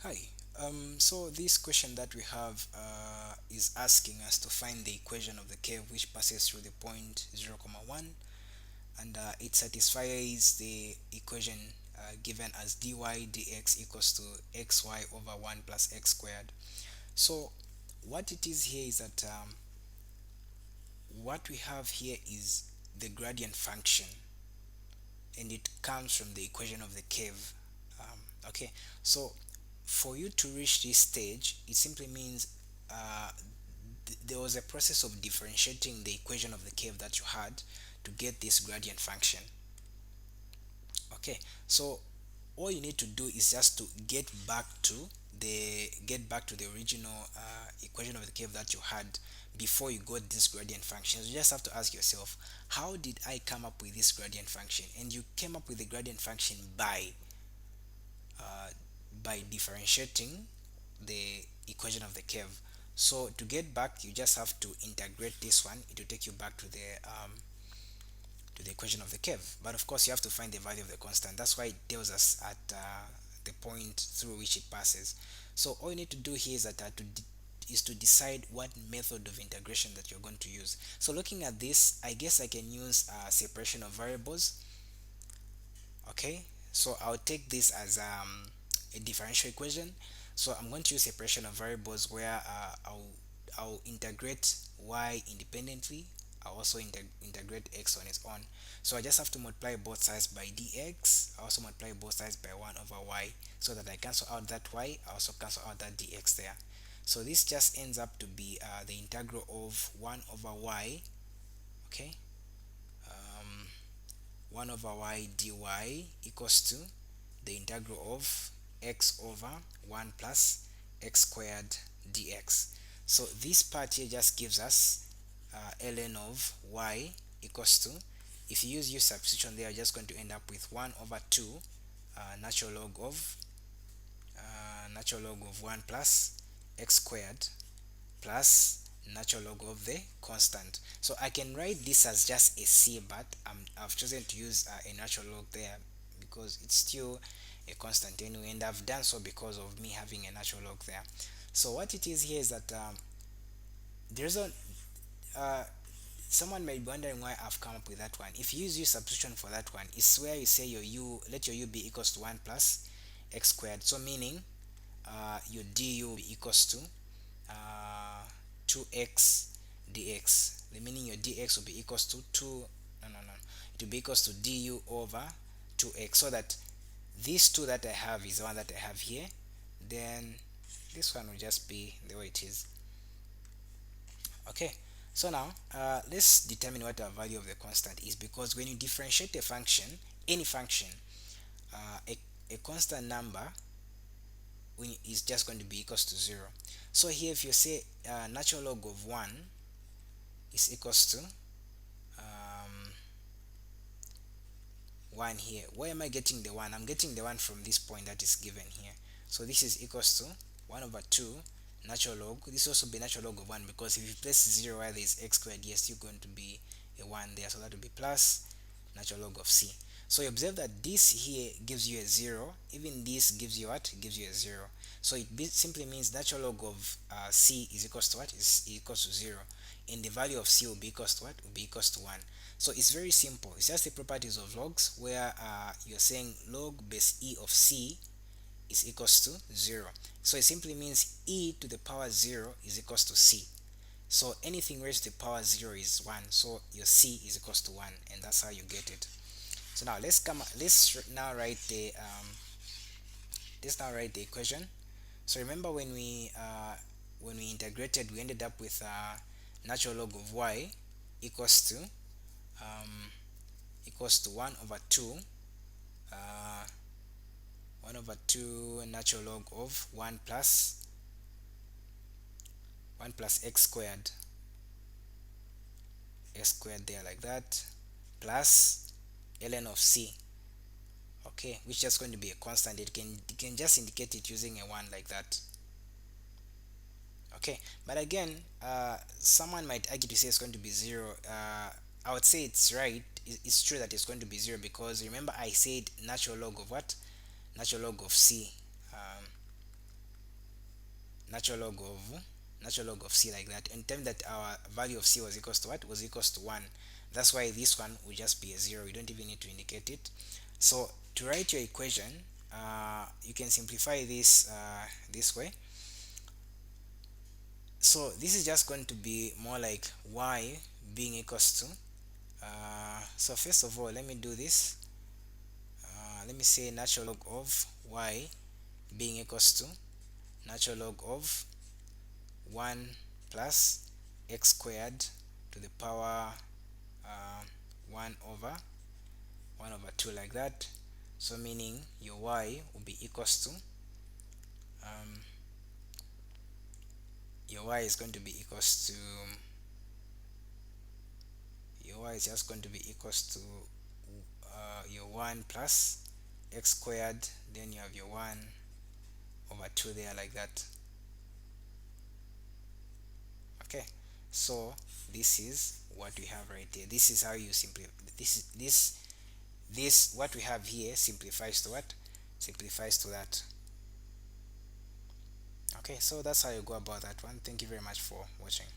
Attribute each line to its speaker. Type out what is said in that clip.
Speaker 1: Hi. So this question that we have is asking us to find the equation of the curve which passes through the point 0, comma 1, and it satisfies the equation given as dy dx equals to xy over 1 plus x squared. So what it is here is that what we have here is the gradient function, and it comes from the equation of the curve. Okay, so for you to reach this stage, it simply means uh, there was a process of differentiating the equation of the curve that you had to get this gradient function. Okay, so all you need to do is just to get back to the original equation of the curve that you had before you got this gradient function. You just have to ask yourself, how did I come up with this gradient function? And you came up with the gradient function uh, by differentiating the equation of the curve. So to get back, you just have to integrate this one. It will take you back to the equation of the curve. But of course, you have to find the value of the constant. That's why it tells us at the point through which it passes. So all you need to do here is that is to decide what method of integration that you're going to use. So looking at this, I guess I can use separation of variables. Okay, so I'll take this as a differential equation. So I'm going to use separation of variables where I'll integrate y independently. I'll also integrate x on its own. So I just have to multiply both sides by dx. I also multiply both sides by 1 over y, so that I cancel out that y. I also cancel out that dx there. So this just ends up to be the integral of 1 over y. Okay, um, 1 over y dy equals to the integral of x over 1 plus x squared dx. So this part here just gives us ln of y equals to, if you use substitution there, you're just going to end up with 1 over 2 natural log of 1 plus x squared plus natural log of the constant. So I can write this as just a c, but I've chosen to use a natural log there because it's still a constant anyway, and I've done so because of me having a natural log there. So what it is here is that there's a uh, someone may be wondering why I've come up with that one. If you use substitution for that one, it's where you say your u, let your u be equals to 1 plus x squared. So meaning your du will be equals to 2x dx. The meaning your dx will be equals to 2, no, it will be equals to du over 2x, so that this 2 that I have is the one that I have here. Then this one will just be the way it is. Okay, so now let's determine what the value of the constant is, because when you differentiate a function, any function, a constant number is just going to be equals to 0. So here if you say natural log of 1 is equals to 1 here, where am I getting the 1? I'm getting the 1 from this point that is given here. So this is equals to 1 over 2 natural log. This will also be natural log of 1, because if you place 0 where there is x squared, yes, you're going to be a 1 there, so that will be plus natural log of c. So you observe that this here gives you a 0, even this gives you what? Gives you a 0. So it simply means natural log of c is equals to what? Is equals to 0, and the value of c will be equals to what? Will be equals to 1. So it's very simple. It's just the properties of logs, where you're saying log base e of c is equals to 0. So it simply means e to the power 0 is equals to c. So anything raised to the power 0 is 1. So your c is equals to 1, and that's how you get it. So now let's now write the equation. So remember when we integrated, we ended up with natural log of y equals to um, 1 over 2 uh, 1 over 2 natural log of 1 plus x squared, there, like that, plus ln of c. Okay, which is just going to be a constant. It can just indicate it using a 1, like that. Okay, but again, someone might argue to say it's going to be 0. I would say it's right. It's true that it's going to be 0, because remember I said natural log of what? Natural log of c. natural log of c, like that, and tell me that our value of c was equals to what? Was equals to 1. That's why this one will just be a 0. You don't even need to indicate it. So to write your equation, you can simplify this this way. So this is just going to be more like y being equals to, so first of all, let me do this. Let me say natural log of y being equals to natural log of 1 plus x squared to the power, uh, 1 over 1 over 2, like that. So meaning your y will be equals to, um, your y is going to be equals to, your y is just going to be equals to, your 1 plus x squared, then you have your 1 over 2 there, like that. Okay, so this is what we have right here. This is how you simplify this what we have here simplifies to what? Simplifies to that. Okay, so that's how you go about that one. Thank you very much for watching.